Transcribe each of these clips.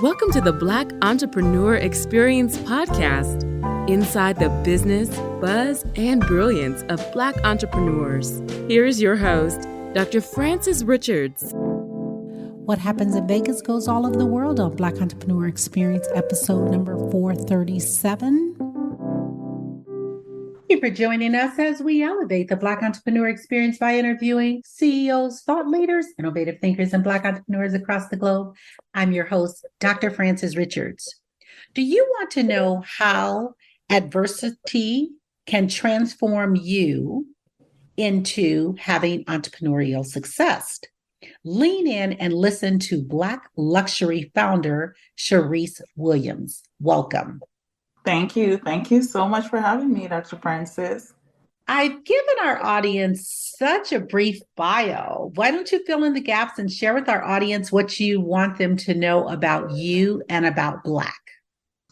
Welcome to the Black Entrepreneur Experience podcast, inside the business, buzz, and brilliance of Black entrepreneurs. Here is your host, Dr. Frances Richards. What happens in Vegas goes all over the world on Black Entrepreneur Experience, episode number 437. Thank you for joining us as we elevate the Black Entrepreneur Experience by interviewing CEOs, thought leaders, innovative thinkers, and Black entrepreneurs across the globe. I'm your host, Dr. Frances Richards. Do you want to know how adversity can transform you into having entrepreneurial success? Lean in and listen to Blaq Luxury founder, Cherice Williams. Welcome. Thank you. Thank you so much for having me, Dr. Frances. I've given our audience such a brief bio. Why don't you fill in the gaps and share with our audience what you want them to know about you and about Blaq?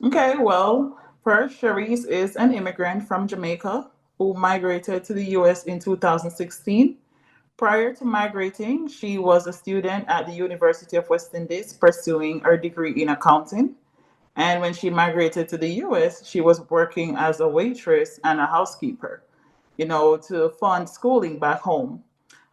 Okay, well, first, Cherice is an immigrant from Jamaica who migrated to the U.S. in 2016. Prior to migrating, she was a student at the University of West Indies pursuing her degree in accounting. And when she migrated to the US, she was working as a waitress and a housekeeper, to fund schooling back home.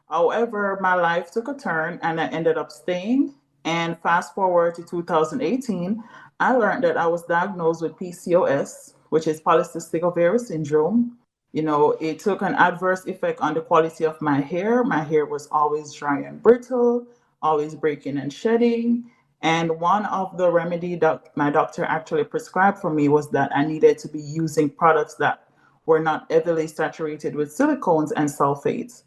However, my life took a turn and I ended up staying. And fast forward to 2018, I learned that I was diagnosed with PCOS, which is polycystic ovary syndrome. It took an adverse effect on the quality of my hair. My hair was always dry and brittle, always breaking and shedding. And one of the remedy that my doctor actually prescribed for me was that I needed to be using products that were not heavily saturated with silicones and sulfates.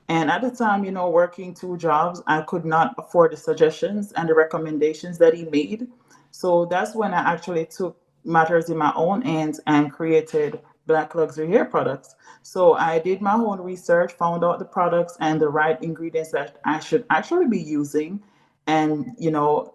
And at the time, working two jobs, I could not afford the suggestions and the recommendations that he made. So that's when I actually took matters in my own hands and created Blaq Luxury hair products. So I did my own research, found out the products and the right ingredients that I should actually be using. And,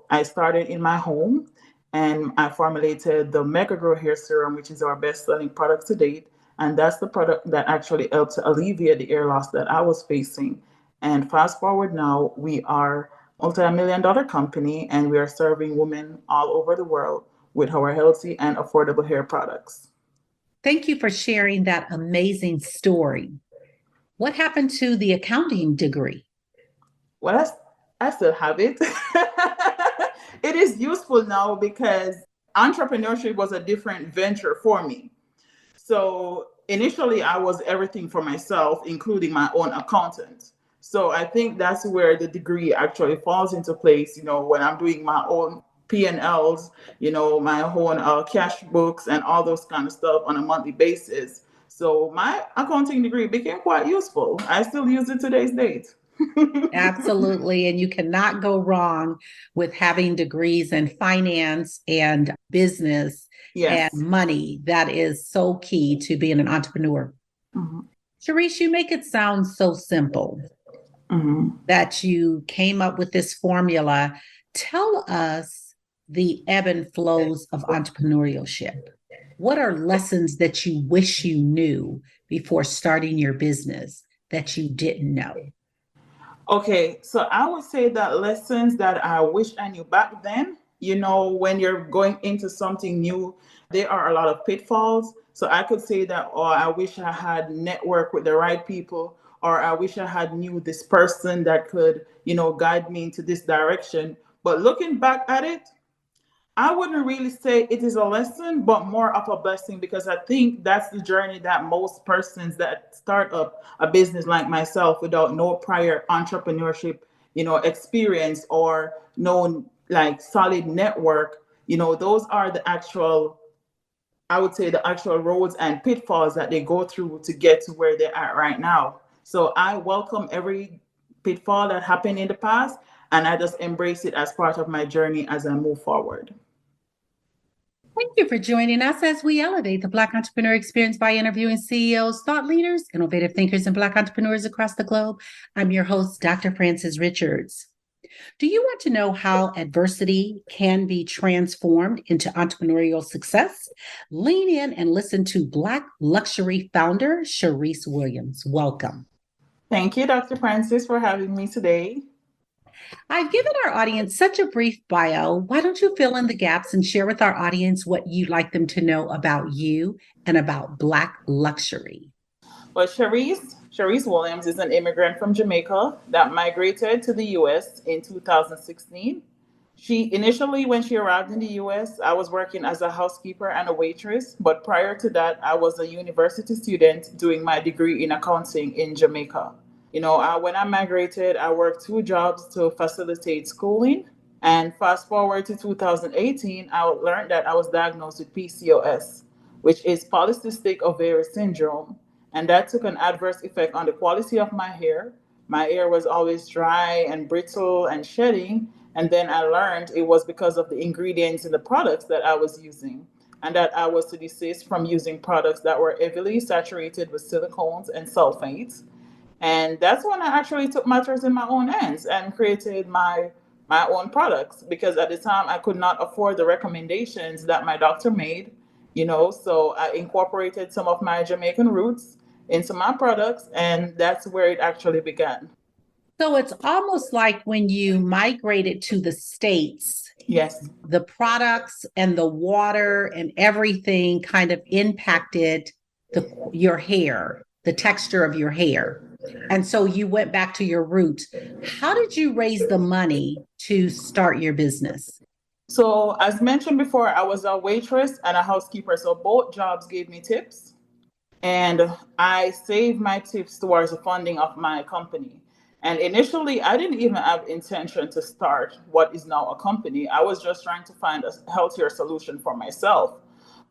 I started in my home and I formulated the Mega Grow Hair Serum, which is our best-selling product to date. And that's the product that actually helped to alleviate the hair loss that I was facing. And fast forward now, we are a multi-million-dollar company and we are serving women all over the world with our healthy and affordable hair products. Thank you for sharing that amazing story. What happened to the accounting degree? Well, I still have it. It is useful now because entrepreneurship was a different venture for me. So initially I was everything for myself, including my own accountant. So I think that's where the degree actually falls into place, when I'm doing my own P&Ls, my own cash books and all those kind of stuff on a monthly basis. So my accounting degree became quite useful. I still use it to today's date. Absolutely. And you cannot go wrong with having degrees in finance and business and money. That is so key to being an entrepreneur. Mm-hmm. Cherice, you make it sound so simple that you came up with this formula. Tell us the ebb and flows of entrepreneurship. What are lessons that you wish you knew before starting your business that you didn't know? Okay, so I would say that lessons that I wish I knew back then, when you're going into something new, there are a lot of pitfalls. So I could say that, I wish I had networked with the right people, or I wish I had knew this person that could, guide me into this direction. But looking back at it, I wouldn't really say it is a lesson, but more of a blessing, because I think that's the journey that most persons that start up a business like myself without no prior entrepreneurship, experience or no solid network, those are the actual roads and pitfalls that they go through to get to where they're at right now. So I welcome every pitfall that happened in the past, and I just embrace it as part of my journey as I move forward. Thank you for joining us as we elevate the Black Entrepreneur Experience by interviewing CEOs, thought leaders, innovative thinkers, and Black entrepreneurs across the globe. I'm your host, Dr. Frances Richards. Do you want to know how adversity can be transformed into entrepreneurial success? Lean in and listen to Blaq Luxury founder, Cherice Williams. Welcome. Thank you, Dr. Frances, for having me today. I've given our audience such a brief bio. Why don't you fill in the gaps and share with our audience what you'd like them to know about you and about Blaq Luxury? Well, Cherice Williams is an immigrant from Jamaica that migrated to the US in 2016. She initially, when she arrived in the US, I was working as a housekeeper and a waitress. But prior to that, I was a university student doing my degree in accounting in Jamaica. When I migrated, I worked two jobs to facilitate schooling. And fast forward to 2018, I learned that I was diagnosed with PCOS, which is polycystic ovary syndrome. And that took an adverse effect on the quality of my hair. My hair was always dry and brittle and shedding. And then I learned it was because of the ingredients in the products that I was using, and that I was to desist from using products that were heavily saturated with silicones and sulfates. And that's when I actually took matters in my own hands and created my own products, because at the time I could not afford the recommendations that my doctor made, so I incorporated some of my Jamaican roots into my products, and that's where it actually began. So it's almost like when you migrated to the States. Yes. The products and the water and everything kind of impacted your hair, the texture of your hair. And so you went back to your roots. How did you raise the money to start your business? So as mentioned before, I was a waitress and a housekeeper. So both jobs gave me tips. And I saved my tips towards the funding of my company. And initially, I didn't even have intention to start what is now a company. I was just trying to find a healthier solution for myself.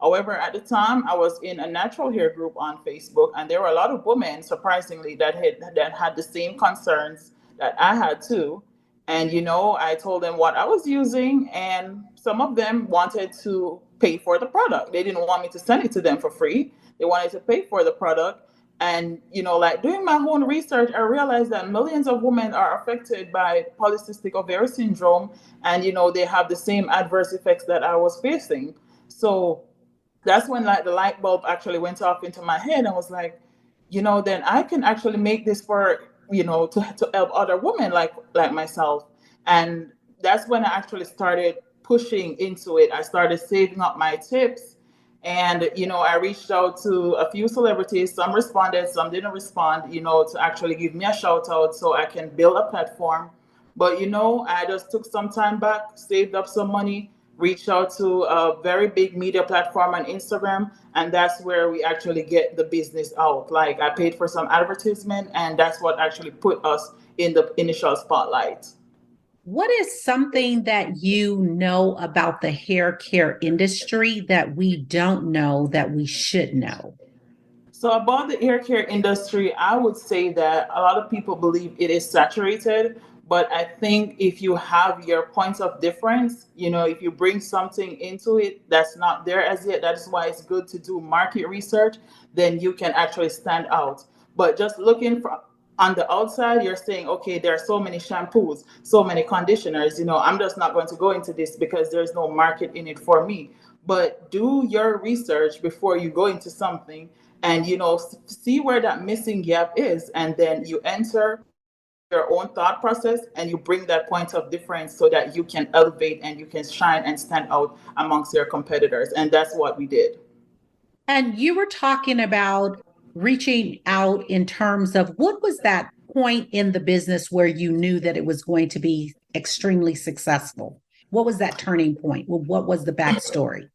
However, at the time, I was in a natural hair group on Facebook, and there were a lot of women, surprisingly, that had the same concerns that I had too. And, I told them what I was using, and some of them wanted to pay for the product. They didn't want me to send it to them for free. They wanted to pay for the product. And, doing my own research, I realized that millions of women are affected by polycystic ovary syndrome. And, they have the same adverse effects that I was facing. So that's when the light bulb actually went off into my head. And was like, then I can actually make this for, to help other women like myself. And that's when I actually started pushing into it. I started saving up my tips. And, I reached out to a few celebrities. Some responded, some didn't respond, to actually give me a shout out so I can build a platform. But, I just took some time back, saved up some money, reached out to a very big media platform on Instagram. And that's where we actually get the business out. Like, I paid for some advertisement, and that's what actually put us in the initial spotlight. What is something that you know about the hair care industry that we don't know that we should know? So about the hair care industry, I would say that a lot of people believe it is saturated. But I think if you have your points of difference, if you bring something into it that's not there as yet, that's why it's good to do market research, then you can actually stand out. But just looking on the outside, you're saying, okay, there are so many shampoos, so many conditioners, I'm just not going to go into this because there's no market in it for me. But do your research before you go into something and, see where that missing gap is. And then you enter your own thought process and you bring that point of difference so that you can elevate and you can shine and stand out amongst your competitors. And that's what we did. And you were talking about reaching out in terms of what was that point in the business where you knew that it was going to be extremely successful? What was that turning point? Well, what was the backstory?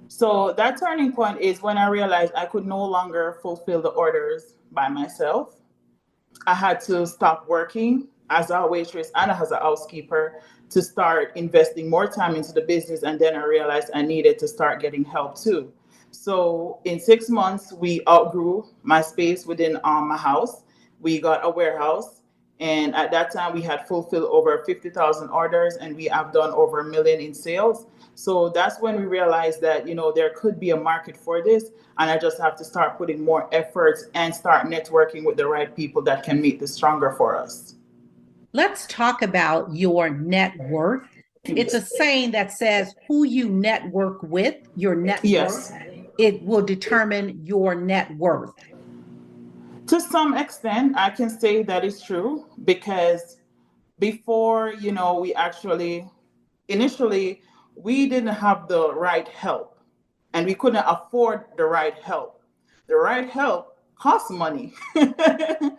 So that turning point is when I realized I could no longer fulfill the orders by myself. I had to stop working as a waitress and as a housekeeper to start investing more time into the business. And then I realized I needed to start getting help too. So in 6 months, we outgrew my space within my house. We got a warehouse. And at that time, we had fulfilled over 50,000 orders, and we have done over $1 million in sales. So that's when we realized that, there could be a market for this. And I just have to start putting more efforts and start networking with the right people that can make this stronger for us. Let's talk about your net worth. It's a saying that says who you network with, your net Yes. worth, it will determine your net worth. To some extent, I can say that is true because before, we actually, initially, we didn't have the right help and we couldn't afford the right help. The right help costs money, and,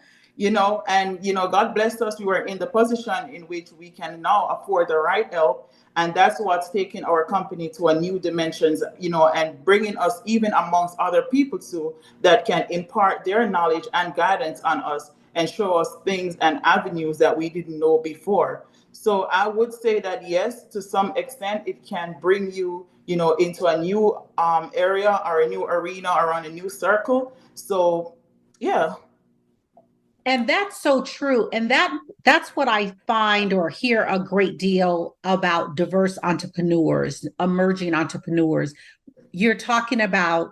God blessed us. We were in the position in which we can now afford the right help. And that's what's taking our company to a new dimensions, and bringing us even amongst other people too, that can impart their knowledge and guidance on us and show us things and avenues that we didn't know before. So I would say that yes, to some extent, it can bring you, into a new area or a new arena or on a new circle. So yeah. And that's so true. And that's what I find or hear a great deal about diverse entrepreneurs, emerging entrepreneurs. You're talking about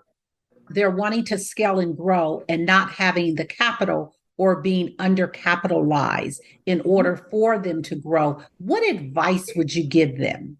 they're wanting to scale and grow and not having the capital or being undercapitalized in order for them to grow. What advice would you give them?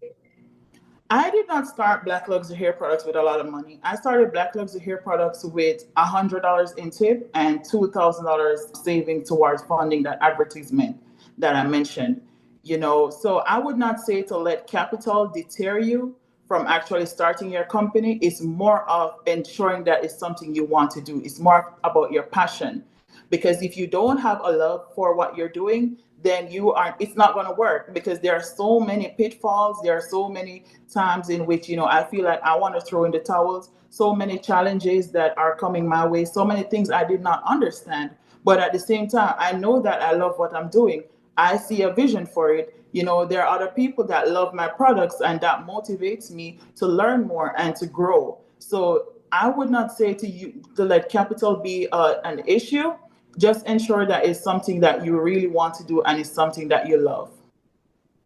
I did not start Blaq Luxury Hair Products with a lot of money. I started Blaq Luxury Hair Products with $100 in tip and $2,000 saving towards funding that advertisement that I mentioned. So I would not say to let capital deter you from actually starting your company. It's more of ensuring that it's something you want to do. It's more about your passion. Because if you don't have a love for what you're doing, then it's not going to work, because there are so many pitfalls. There are so many times in which, I feel like I want to throw in the towels, so many challenges that are coming my way, so many things I did not understand. But at the same time, I know that I love what I'm doing. I see a vision for it. There are other people that love my products, and that motivates me to learn more and to grow. So I would not say to you to let capital be an issue. Just ensure that it's something that you really want to do and it's something that you love.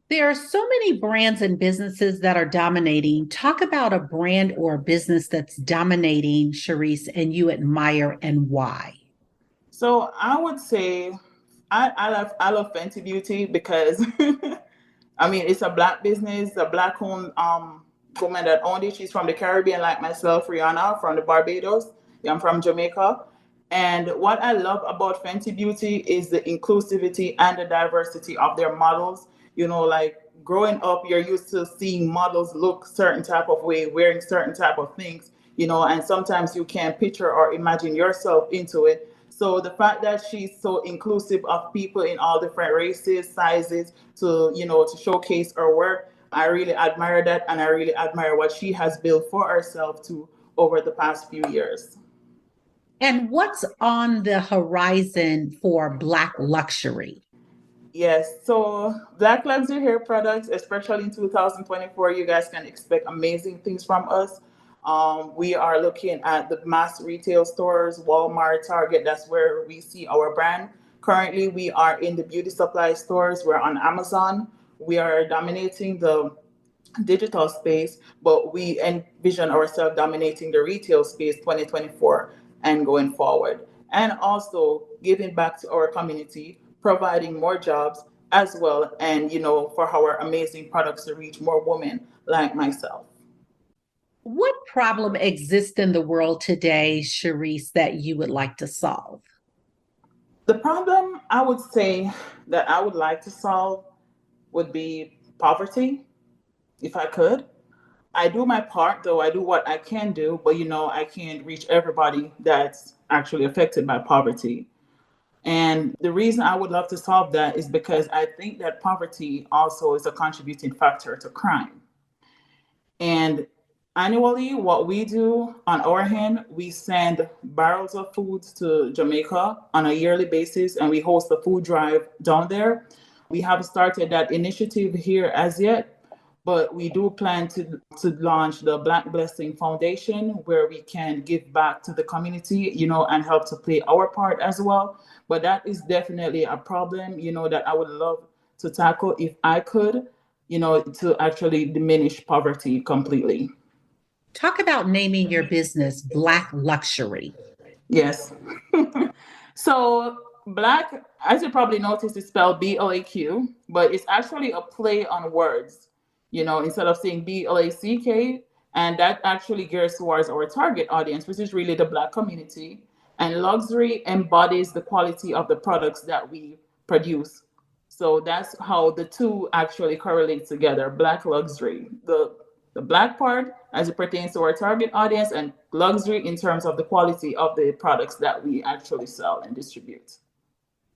There are so many brands and businesses that are dominating. Talk about a brand or a business that's dominating, Cherice, and you admire, and why. So I would say I love Fenty Beauty because I mean, it's a Black business, a Black-owned woman that owned it. She's from the Caribbean, like myself, Rihanna, from the Barbados. I'm from Jamaica. And what I love about Fenty Beauty is the inclusivity and the diversity of their models. Like growing up, you're used to seeing models look certain type of way, wearing certain type of things, and sometimes you can't picture or imagine yourself into it. So the fact that she's so inclusive of people in all different races, sizes, to showcase her work, I really admire that, and I really admire what she has built for herself too over the past few years. And what's on the horizon for Blaq Luxury? Yes, so Blaq Luxury Hair Products, especially in 2024, you guys can expect amazing things from us. We are looking at the mass retail stores, Walmart, Target. That's where we see our brand. Currently, we are in the beauty supply stores. We're on Amazon. We are dominating the digital space, but we envision ourselves dominating the retail space 2024 and going forward. And also giving back to our community, providing more jobs as well, and for our amazing products to reach more women like myself. What problem exists in the world today, Cherice, that you would like to solve? The problem I would say that I would like to solve would be poverty, if I could. I do my part, though. I do what I can do, but I can't reach everybody that's actually affected by poverty. And the reason I would love to solve that is because I think that poverty also is a contributing factor to crime. And annually, what we do on our hand, we send barrels of foods to Jamaica on a yearly basis, and we host a food drive down there. We haven't started that initiative here as yet, but we do plan to launch the Black Blessing Foundation, where we can give back to the community, and help to play our part as well. But that is definitely a problem, that I would love to tackle if I could, to actually diminish poverty completely. Talk about naming your business Blaq Luxury. Yes. So Black, as you probably noticed, is spelled BLAQ, but it's actually a play on words. Instead of saying BLACK, and that actually gears towards our target audience, which is really the Black community. And luxury embodies the quality of the products that we produce. So that's how the two actually correlate together. Blaq Luxury, the black part as it pertains to our target audience, and luxury in terms of the quality of the products that we actually sell and distribute.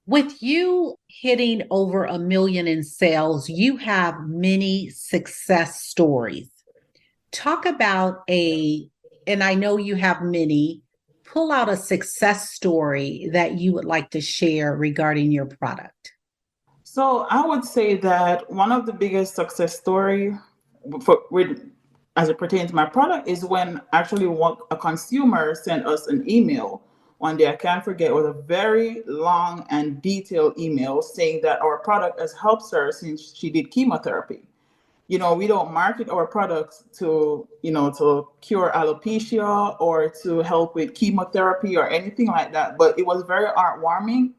With you hitting over 1 million in sales, you have many success stories. Talk about and I know you have many, pull out a success story that you would like to share regarding your product. So I would say that one of the biggest success story as it pertains to my product is when actually a consumer sent us an email one day. I can't forget, it was a very long and detailed email saying that our product has helped her since she did chemotherapy. We don't market our products to cure alopecia or to help with chemotherapy or anything like that. But it was very heartwarming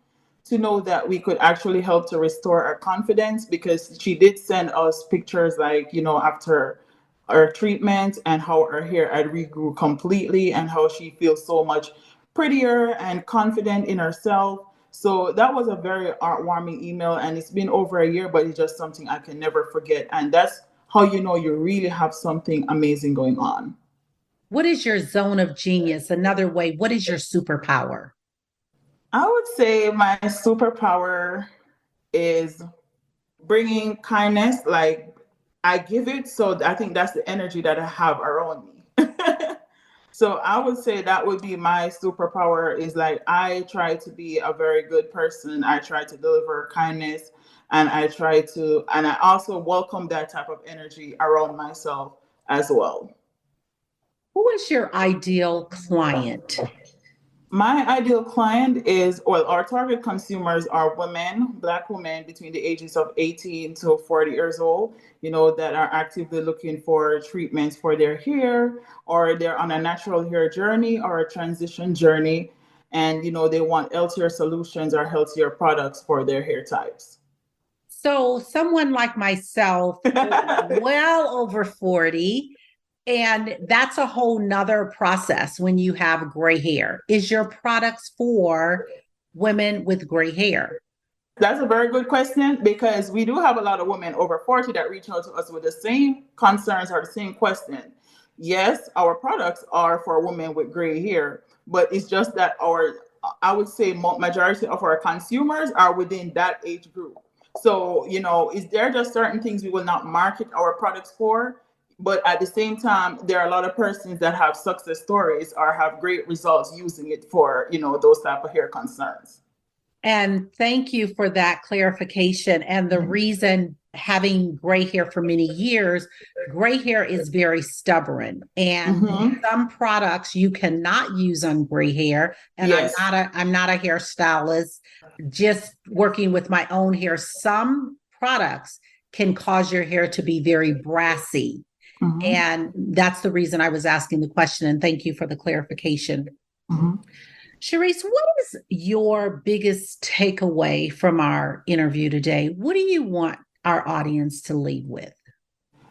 to know that we could actually help to restore our confidence, because she did send us pictures like, after our treatment and how her hair had regrew completely and how she feels so much prettier and confident in herself. So that was a very heartwarming email, and it's been over a year, but it's just something I can never forget. And that's how you really have something amazing going on. What is your zone of genius? Another way, what is your superpower? I would say my superpower is bringing kindness. Like, I give it, so I think that's the energy that I have around me. So I would say that would be my superpower, is like, I try to be a very good person. I try to deliver kindness, and I also welcome that type of energy around myself as well. Who is your ideal client? My ideal client our target consumers are women, Black women between the ages of 18 to 40 years old, that are actively looking for treatments for their hair, or they're on a natural hair journey or a transition journey. And, they want healthier solutions or healthier products for their hair types. So someone like myself, well over 40, and that's a whole nother process when you have gray hair. Is your products for women with gray hair? That's a very good question, because we do have a lot of women over 40 that reach out to us with the same concerns or the same question. Yes, our products are for women with gray hair, but it's just that I would say majority of our consumers are within that age group. So, is there just certain things we will not market our products for? But at the same time, there are a lot of persons that have success stories or have great results using it for, those type of hair concerns. And thank you for that clarification. And the reason, having gray hair for many years, gray hair is very stubborn. And some products you cannot use on gray hair. And yes. I'm not a hairstylist, just working with my own hair. Some products can cause your hair to be very brassy. And that's the reason I was asking the question. And thank you for the clarification. Cherice, what is your biggest takeaway from our interview today? What do you want our audience to leave with?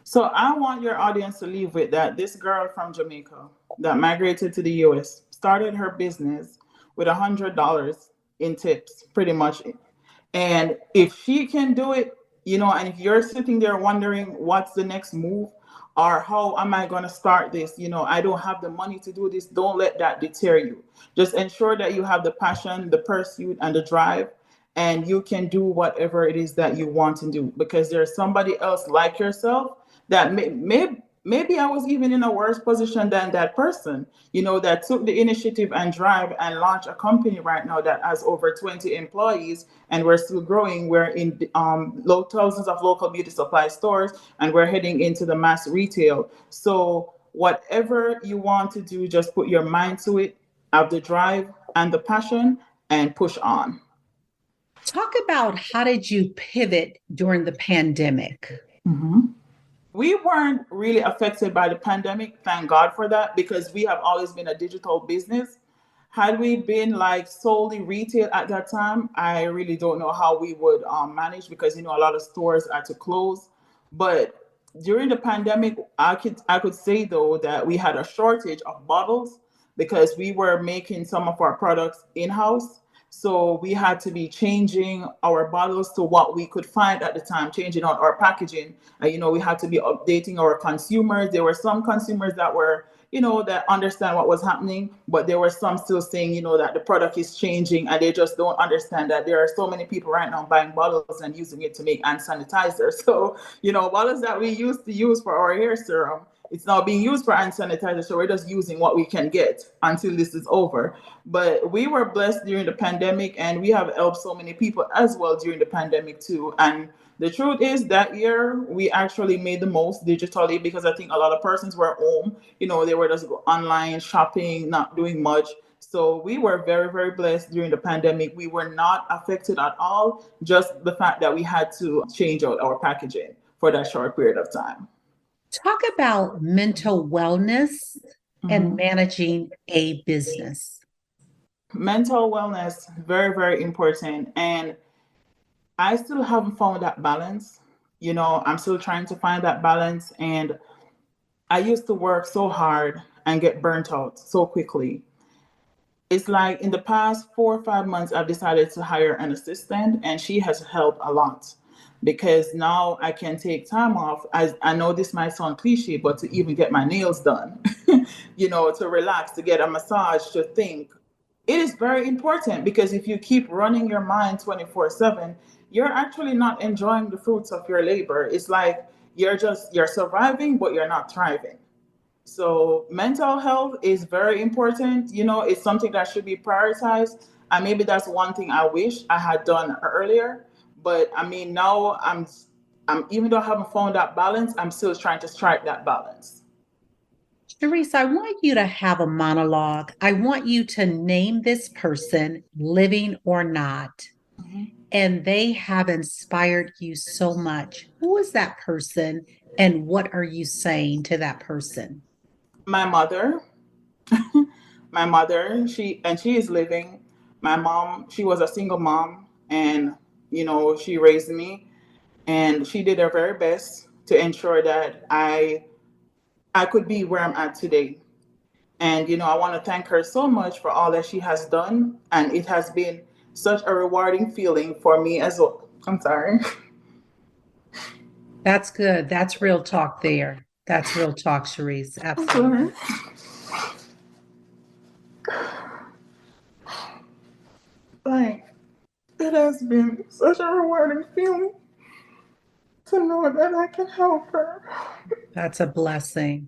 So I want your audience to leave with that this girl from Jamaica that migrated to the US started her business with $100 in tips, pretty much. And if she can do it, and if you're sitting there wondering what's the next move, or how am I going to start this? I don't have the money to do this. Don't let that deter you. Just ensure that you have the passion, the pursuit, and the drive, and you can do whatever it is that you want to do, because there's somebody else like yourself that maybe I was even in a worse position than that person, that took the initiative and drive and launch a company right now that has over 20 employees, and we're still growing. We're in thousands of local beauty supply stores, and we're heading into the mass retail. So whatever you want to do, just put your mind to it, have the drive and the passion, and push on. Talk about, how did you pivot during the pandemic? We weren't really affected by the pandemic, thank God for that, because we have always been a digital business. Had we been like solely retail at that time, I really don't know how we would manage, because a lot of stores had to close. But during the pandemic, I could say though that we had a shortage of bottles, because we were making some of our products in-house. So we had to be changing our bottles to what we could find at the time, changing out our packaging. We had to be updating our consumers. There were some consumers that were, that understand what was happening, but there were some still saying, that the product is changing and they just don't understand that there are so many people right now buying bottles and using it to make hand sanitizer. So, bottles that we used to use for our hair serum, it's now being used for hand sanitizer, so we're just using what we can get until this is over. But we were blessed during the pandemic, and we have helped so many people as well during the pandemic too. And the truth is that year we actually made the most digitally, because I think a lot of persons were home. They were just online shopping, not doing much. So we were very, very blessed during the pandemic. We were not affected at all, just the fact that we had to change out our packaging for that short period of time. Talk about mental wellness and managing a business. Mental wellness, very, very important. And I still haven't found that balance. I'm still trying to find that balance. And I used to work so hard and get burnt out so quickly. It's like in the past 4 or 5 months, I've decided to hire an assistant, and she has helped a lot. Because now I can take time off. I know this might sound cliche, but to even get my nails done, to relax, to get a massage, to think. It is very important, because if you keep running your mind 24/7, you're actually not enjoying the fruits of your labor. It's like you're surviving, but you're not thriving. So mental health is very important. It's something that should be prioritized. And maybe that's one thing I wish I had done earlier. But now I'm even though I haven't found that balance, I'm still trying to strike that balance. Cherice, I want you to have a monologue. I want you to name this person, living or not. And they have inspired you so much. Who is that person, and what are you saying to that person? My mother. My mother, she is living. My mom, she was a single mom, and she raised me, and she did her very best to ensure that I could be where I'm at today. And I want to thank her so much for all that she has done, and it has been such a rewarding feeling for me as well. I'm sorry. That's good. That's real talk there. That's real talk, Cherice. Absolutely. It has been such a rewarding feeling to know that I can help her. That's a blessing.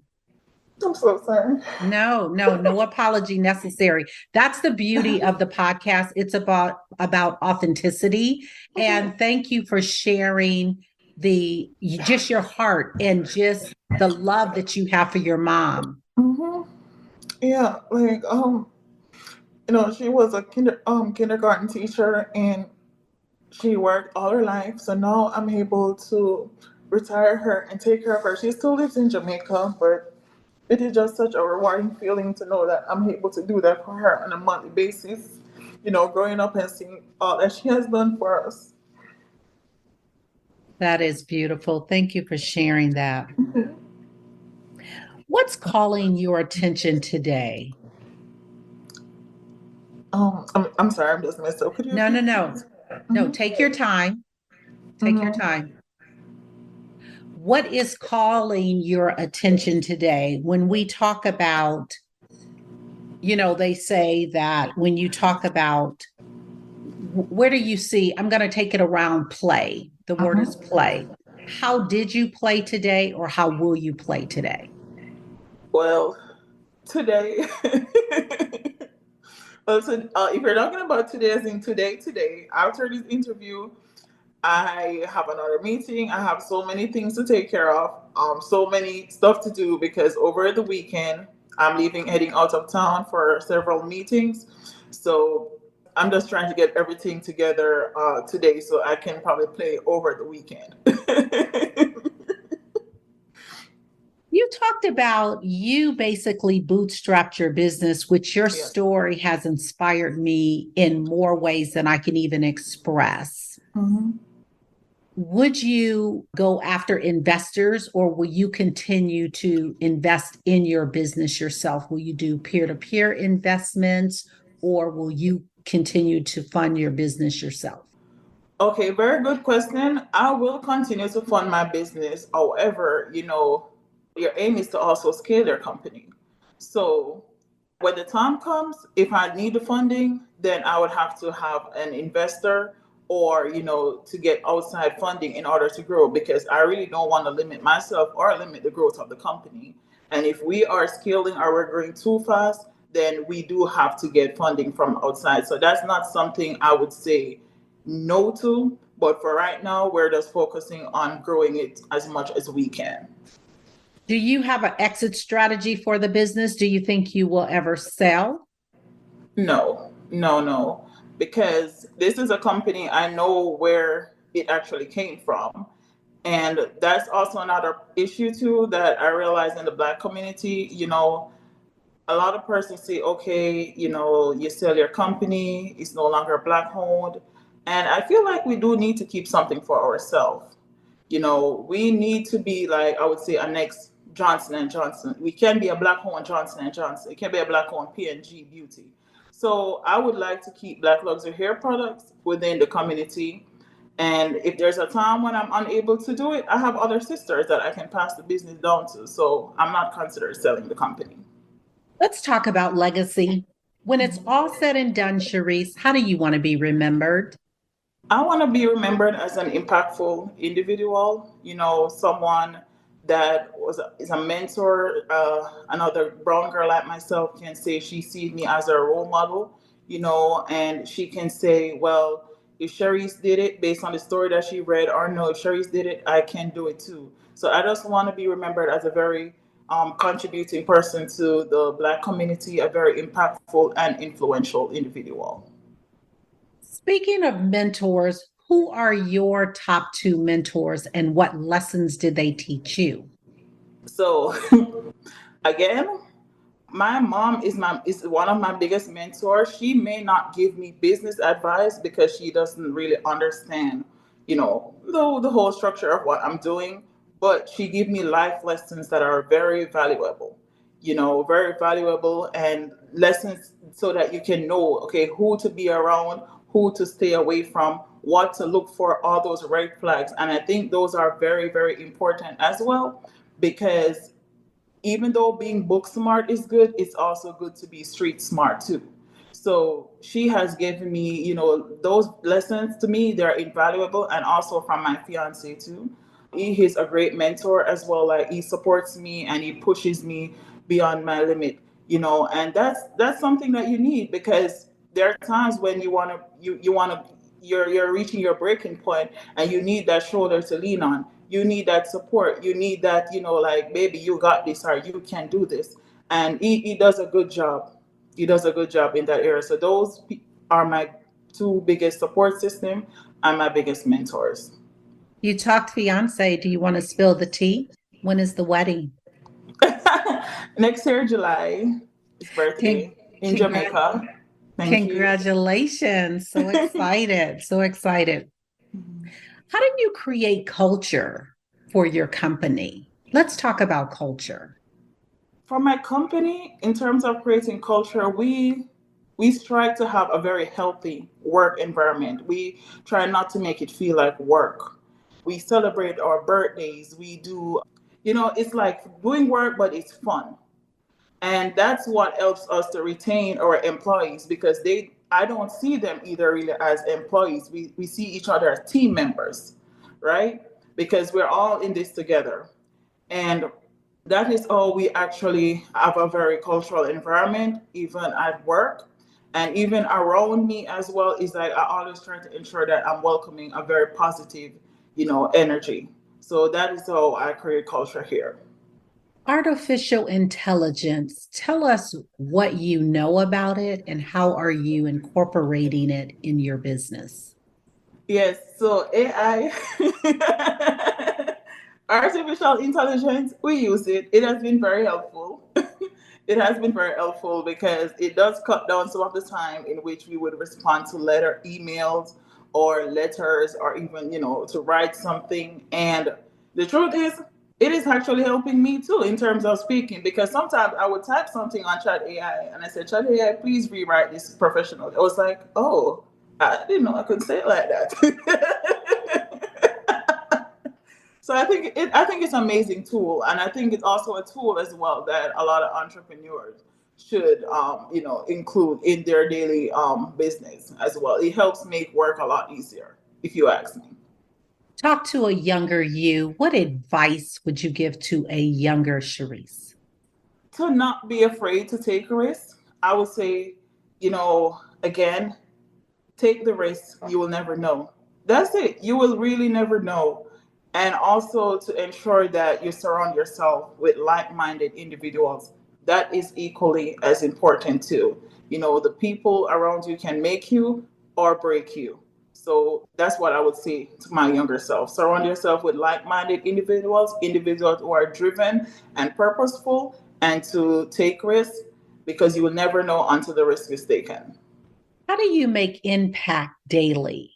I'm so sorry. No apology necessary. That's the beauty of the podcast. It's about authenticity. And thank you for sharing just your heart and just the love that you have for your mom. Yeah, she was a kindergarten teacher, and she worked all her life. So now I'm able to retire her and take care of her. She still lives in Jamaica, but it is just such a rewarding feeling to know that I'm able to do that for her on a monthly basis, growing up and seeing all that she has done for us. That is beautiful. Thank you for sharing that. What's calling your attention today? I'm sorry, I'm just messed up. Could you? No, take your time. Take your time. What is calling your attention today? When we talk about, they say that when you talk about, where do you see, I'm going to take it around play. The word is play. How did you play today, or how will you play today? Well, today, if you're talking about today, as in today, after this interview, I have another meeting. I have so many things to take care of, so many stuff to do, because over the weekend, I'm heading out of town for several meetings. So I'm just trying to get everything together today so I can probably play over the weekend. You talked about you basically bootstrapped your business, which your story has inspired me in more ways than I can even express. Would you go after investors, or will you continue to invest in your business yourself? Will you do peer-to-peer investments, or will you continue to fund your business yourself? Okay, very good question. I will continue to fund my business. However, your aim is to also scale your company. So when the time comes, if I need the funding, then I would have to have an investor or, to get outside funding in order to grow, because I really don't want to limit myself or limit the growth of the company. And if we are scaling or we're growing too fast, then we do have to get funding from outside. So that's not something I would say no to, but for right now, we're just focusing on growing it as much as we can. Do you have an exit strategy for the business? Do you think you will ever sell? No, because this is a company, I know where it actually came from. And that's also another issue too that I realize in the Black community. A lot of persons say, okay, you sell your company, it's no longer Black owned. And I feel like we do need to keep something for ourselves. We need to be like, I would say, a next Johnson and Johnson. We can be a Black owned Johnson and Johnson. It can be a Black owned P&G Beauty. So I would like to keep Blaq Luxury hair products within the community. And if there's a time when I'm unable to do it, I have other sisters that I can pass the business down to. So I'm not considered selling the company. Let's talk about legacy. When it's all said and done, Cherice, how do you want to be remembered? I want to be remembered as an impactful individual, someone that is a mentor. Another brown girl like myself can say she sees me as a role model, and she can say, well, if Cherice did it based on the story that she read, or no, if Cherice did it, I can do it too. So I just want to be remembered as a very contributing person to the Black community, a very impactful and influential individual. Speaking of mentors, who are your top 2 mentors and what lessons did they teach you? So again, my mom is one of my biggest mentors. She may not give me business advice because she doesn't really understand, the whole structure of what I'm doing, but she gives me life lessons that are very valuable, very valuable, and lessons so that you can know, okay, who to be around, who to stay away from, what to look for, all those red flags. And I think those are very, very important as well, because even though being book smart is good, it's also good to be street smart too. So she has given me, those lessons to me, they're invaluable. And also from my fiance too. He is a great mentor as well. Like, he supports me and he pushes me beyond my limit, and that's something that you need, because there are times when you're reaching your breaking point and you need that shoulder to lean on. You need that support. You need that, like, baby, you got this, or you can do this. And he does a good job. He does a good job in that area. So those are my 2 biggest support system and my biggest mentors. You talked fiance. Do you want to spill the tea? When is the wedding? Next year, July, his birthday in Jamaica. Congratulations. So excited. So excited. How do you create culture for your company? Let's talk about culture. For my company, in terms of creating culture, we strive to have a very healthy work environment. We try not to make it feel like work. We celebrate our birthdays. We do, it's like doing work, but it's fun. And that's what helps us to retain our employees, because I don't see them either really as employees. We see each other as team members, right? Because we're all in this together. And that is how we actually have a very cultural environment, even at work. And even around me as well, is like I always try to ensure that I'm welcoming a very positive, energy. So that is how I create culture here. Artificial intelligence, tell us what you know about it and how are you incorporating it in your business? Yes, so AI, artificial intelligence, we use it. It has been very helpful. It has been very helpful because it does cut down some of the time in which we would respond to emails or letters, or even, to write something. And the truth is, it is actually helping me too in terms of speaking, because sometimes I would type something on Chat AI and I said, Chat AI, please rewrite this professionally. I was like, oh, I didn't know I could say it like that. So I think it's an amazing tool, and I think it's also a tool as well that a lot of entrepreneurs should include in their daily business as well. It helps make work a lot easier, if you ask me. Talk to a younger you. What advice would you give to a younger Cherice? To not be afraid to take a risk. I would say, again, take the risk. You will never know. That's it. You will really never know. And also to ensure that you surround yourself with like-minded individuals. That is equally as important too. The people around you can make you or break you. So that's what I would say to my younger self. Surround yourself with like-minded individuals who are driven and purposeful, and to take risks, because you will never know until the risk is taken. How do you make impact daily?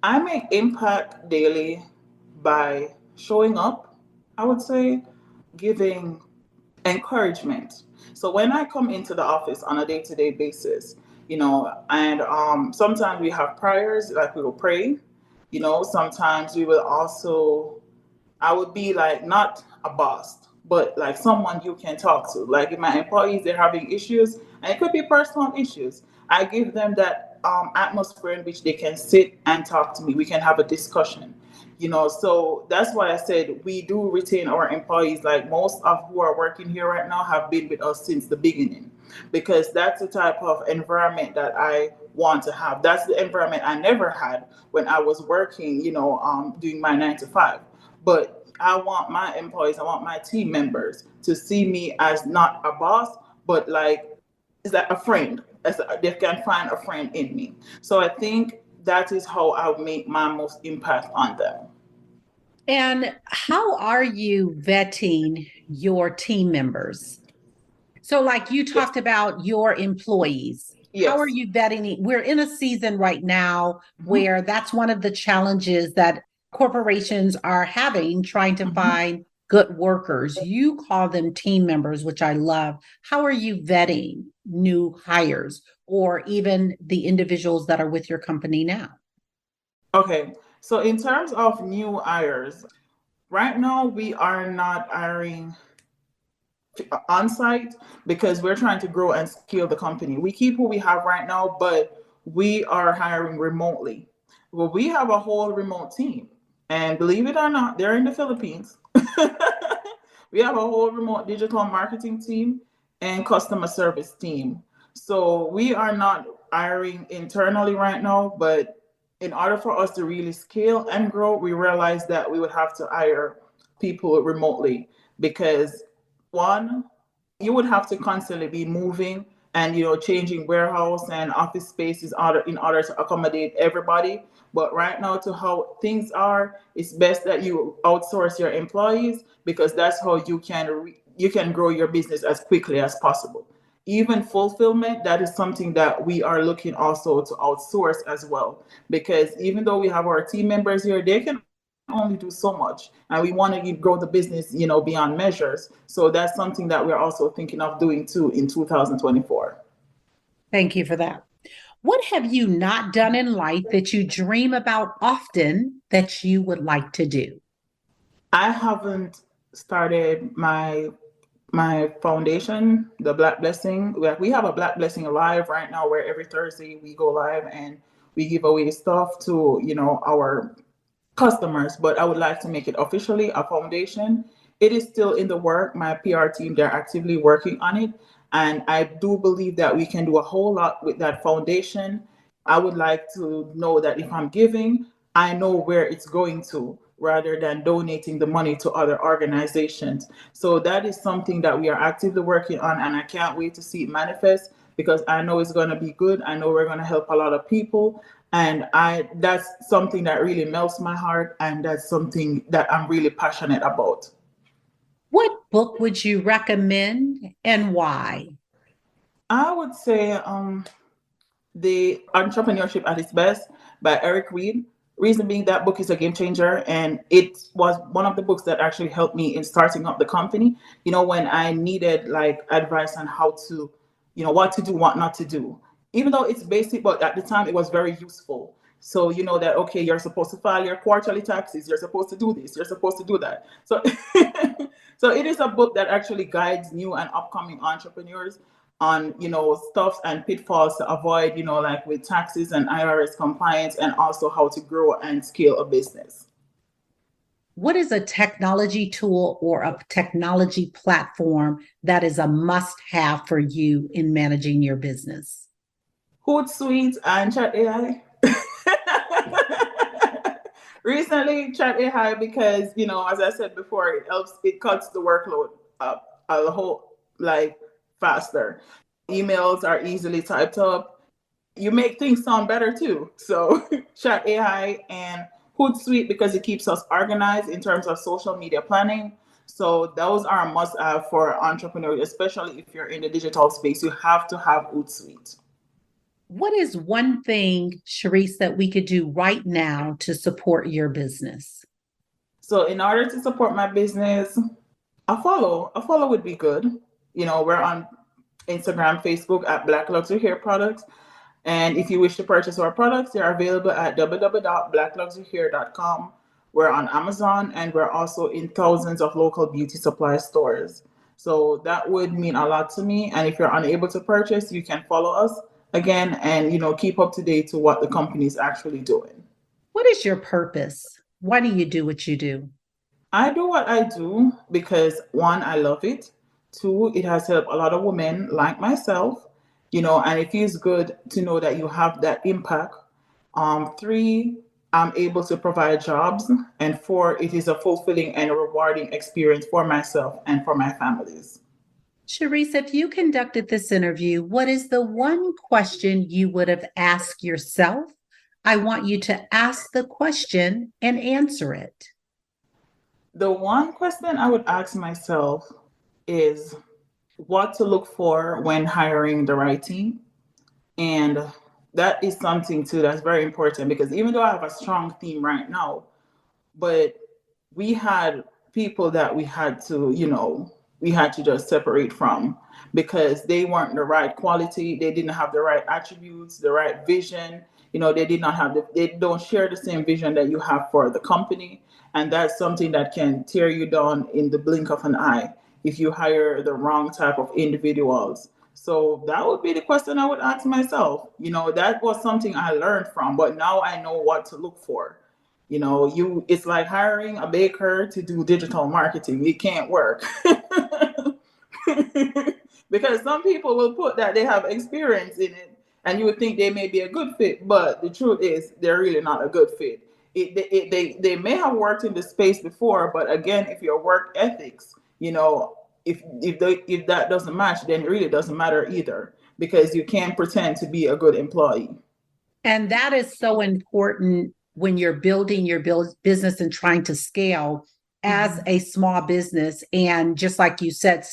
I make impact daily by showing up, I would say, giving encouragement. So when I come into the office on a day-to-day basis, and sometimes we have prayers, like we will pray, sometimes we will also, I would be like not a boss, but like someone you can talk to. Like if my employees, they're having issues, and it could be personal issues, I give them that atmosphere in which they can sit and talk to me. We can have a discussion. So that's why I said we do retain our employees. Like most of who are working here right now have been with us since the beginning, because that's the type of environment that I want to have. That's the environment I never had when I was working, doing my 9 to 5. But I want my employees, I want my team members to see me as not a boss, but like, is that a friend? They can find a friend in me. So I think that is how I make my most impact on them. And how are you vetting your team members? So like you talked about your employees. Yes. How are you vetting it? We're in a season right now where that's one of the challenges that corporations are having, trying to find good workers. You call them team members, which I love. How are you vetting new hires or even the individuals that are with your company now? Okay. So in terms of new hires, right now we are not hiring on site because we're trying to grow and scale the company. We keep who we have right now, but we are hiring remotely. Well, we have a whole remote team, and believe it or not, they're in the Philippines. We have a whole remote digital marketing team and customer service team. So we are not hiring internally right now, but in order for us to really scale and grow, we realized that we would have to hire people remotely, because one, you would have to constantly be moving and changing warehouse and office spaces in order to accommodate everybody. But right now, to how things are, it's best that you outsource your employees, because that's how you can grow your business as quickly as possible. Even fulfillment, that is something that we are looking also to outsource as well, because even though we have our team members here, they can only do so much, and we want to grow the business beyond measures. So that's something that we're also thinking of doing too in 2024. Thank you for that. What have you not done in life that you dream about often that you would like to do? I haven't started my foundation, the Blaq Blessing. We have a Blaq Blessing live right now, where every Thursday we go live and we give away stuff to our customers. But I would like to make it officially a foundation. It is still in the work. My PR team, they're actively working on it, and I do believe that we can do a whole lot with that foundation. I would like to know that if I'm giving, I know where it's going to, rather than donating the money to other organizations. So that is something that we are actively working on, and I can't wait to see it manifest, because I know it's going to be good. I know we're going to help a lot of people, and that's something that really melts my heart, and that's something that I'm really passionate about. What book would you recommend and why? I would say The Entrepreneurship at Its Best by Eric Reed. Reason being, that book is a game changer, and it was one of the books that actually helped me in starting up the company. When I needed like advice on how to, what to do, what not to do. Even though it's basic, but at the time it was very useful. So you know that, okay, you're supposed to file your quarterly taxes, you're supposed to do this, you're supposed to do that. So so it is a book that actually guides new and upcoming entrepreneurs on stuffs and pitfalls to avoid, like with taxes and IRS compliance, and also how to grow and scale a business. What is a technology tool or a technology platform that is a must-have for you in managing your business? Hootsuite and Chat AI. Recently, Chat AI, because as I said before, it cuts the workload up a whole faster. Emails are easily typed up. You make things sound better too. So Chat AI and Hootsuite, because it keeps us organized in terms of social media planning. So those are a must-have for entrepreneurs, especially if you're in the digital space. You have to have Hootsuite. What is one thing, Cherice, that we could do right now to support your business? So in order to support my business, a follow would be good. We're on Instagram, Facebook at Blaq Luxury Hair Products. And if you wish to purchase our products, they are available at www.blaqluxuryhair.com. We're on Amazon, and we're also in thousands of local beauty supply stores. So that would mean a lot to me. And if you're unable to purchase, you can follow us again and keep up to date to what the company is actually doing. What is your purpose? Why do you do what you do? I do what I do because, one, I love it. Two, it has helped a lot of women like myself, and it feels good to know that you have that impact. Three, I'm able to provide jobs. And four, it is a fulfilling and rewarding experience for myself and for my families. Cherice, if you conducted this interview, what is the one question you would have asked yourself? I want you to ask the question and answer it. The one question I would ask myself is what to look for when hiring the right team. And that is something too that's very important, because even though I have a strong team right now, but we had people that we had to just separate from because they weren't the right quality. They didn't have the right attributes, the right vision. They don't share the same vision that you have for the company. And that's something that can tear you down in the blink of an eye if you hire the wrong type of individuals. So that would be the question I would ask myself. That was something I learned from, but now I know what to look for. It's like hiring a baker to do digital marketing. It can't work. Because some people will put that they have experience in it, and you would think they may be a good fit, but the truth is they're really not a good fit. They may have worked in the space before, but again, if your work ethics, if that doesn't match, then it really doesn't matter either, because you can't pretend to be a good employee. And that is so important when you're building your business and trying to scale as a small business. And just like you said,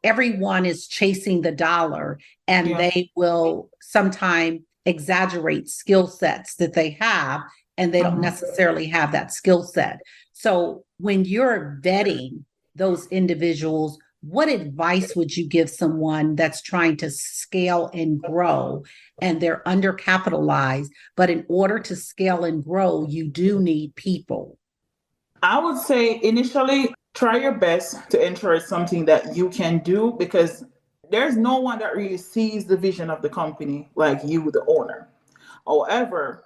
everyone is chasing the dollar, and they will sometimes exaggerate skill sets that they have, and they don't necessarily have that skill set. So when you're vetting those individuals, what advice would you give someone that's trying to scale and grow and they're undercapitalized, but in order to scale and grow, you do need people? I would say initially try your best to ensure it's something that you can do, because there's no one that really sees the vision of the company like you, the owner. However,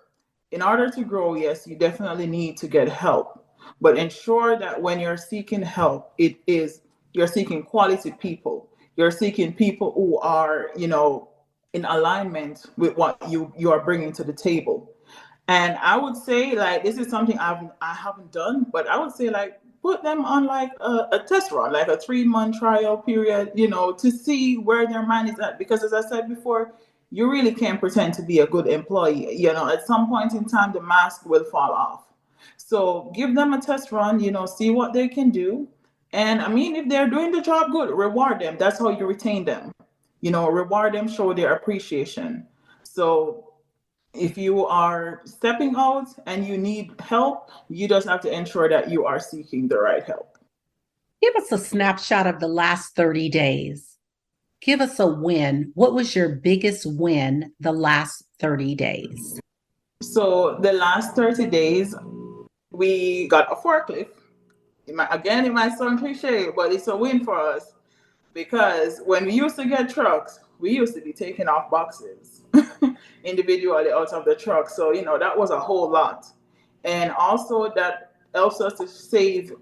in order to grow, yes, you definitely need to get help, but ensure that when you're seeking help, you're seeking quality people. You're seeking people who are, in alignment with what you are bringing to the table. And I would say, this is something I haven't done, but I would say, put them on a test run, like a 3-month trial period, to see where their mind is at. Because as I said before, you really can't pretend to be a good employee. At some point in time, the mask will fall off. So give them a test run, see what they can do. And I mean, if they're doing the job good, reward them. That's how you retain them. Reward them, show their appreciation. So If you are stepping out and you need help, you just have to ensure that you are seeking the right help. Give us a snapshot of the last 30 days. Give us a win. What was your biggest win the last 30 days? So the last 30 days, we got a forklift. It might sound cliche, but it's a win for us. Because when we used to get trucks, we used to be taking off boxes individually out of the truck. So, that was a whole lot. And also that helps us to save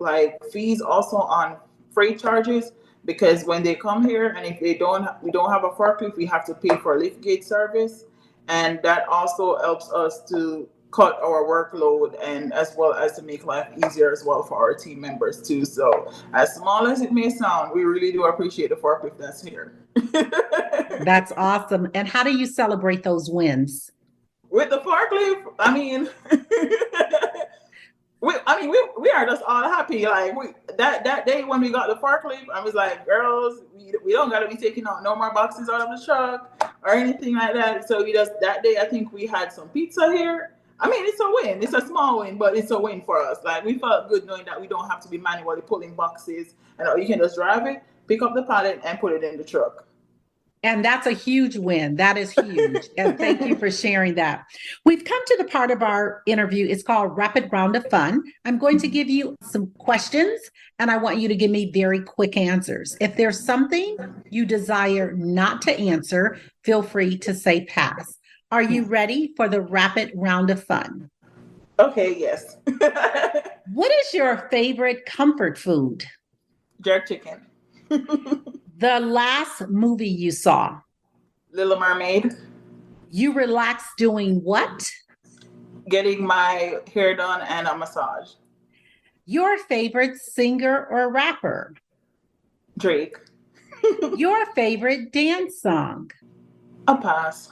fees also on freight charges, because when they come here and if we don't have a forklift, we have to pay for liftgate service. And that also helps us to cut our workload and as well as to make life easier as well for our team members too. So as small as it may sound, we really do appreciate the forklift that's here. That's awesome. And how do you celebrate those wins? With the forklift, we are just all happy. That day when we got the forklift, I was like, girls, we don't gotta be taking out no more boxes out of the truck or anything like that. So that day, I think we had some pizza here. It's a win. It's a small win, but it's a win for us. We felt good knowing that we don't have to be manually pulling boxes, and you can just drive it, pick up the pallet, and put it in the truck. And that's a huge win. That is huge. And thank you for sharing that. We've come to the part of our interview. It's called Rapid Round of Fun. I'm going to give you some questions, and I want you to give me very quick answers. If there's something you desire not to answer, feel free to say pass. Are you ready for the Rapid Round of Fun? Okay, yes. What is your favorite comfort food? Jerk chicken. The last movie you saw? Little Mermaid. You relax doing what? Getting my hair done and a massage. Your favorite singer or rapper? Drake. Your favorite dance song? A pass.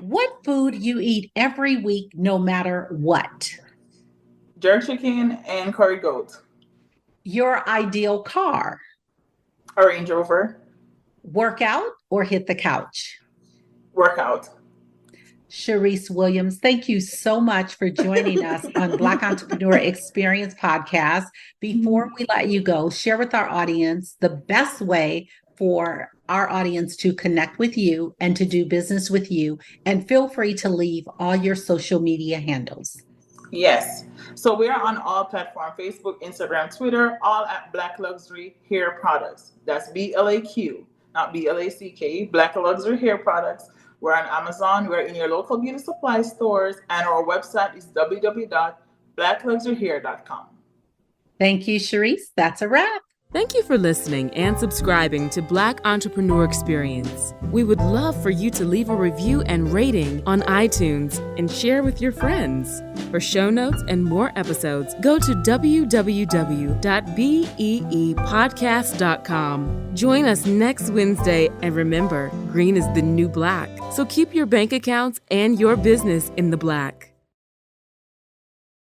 What food you eat every week, no matter what? Jerk chicken and curry goat. Your ideal car? A Range Rover. Workout or hit the couch? Workout. Cherice Williams, thank you so much for joining us on Blaq Entrepreneur Experience Podcast. Before we let you go, share with our audience the best way for our audience to connect with you and to do business with you. And feel free to leave all your social media handles. Yes. So we are on all platforms, Facebook, Instagram, Twitter, all at Blaq Luxury Hair Products. That's BLAQ, not BLACK, Blaq Luxury Hair Products. We're on Amazon. We're in your local beauty supply stores. And our website is www.blaqluxuryhair.com. Thank you, Cherice. That's a wrap. Thank you for listening and subscribing to Blaq Entrepreneur Experience. We would love for you to leave a review and rating on iTunes and share with your friends. For show notes and more episodes, go to www.beepodcast.com. Join us next Wednesday, and remember, green is the new black. So keep your bank accounts and your business in the black.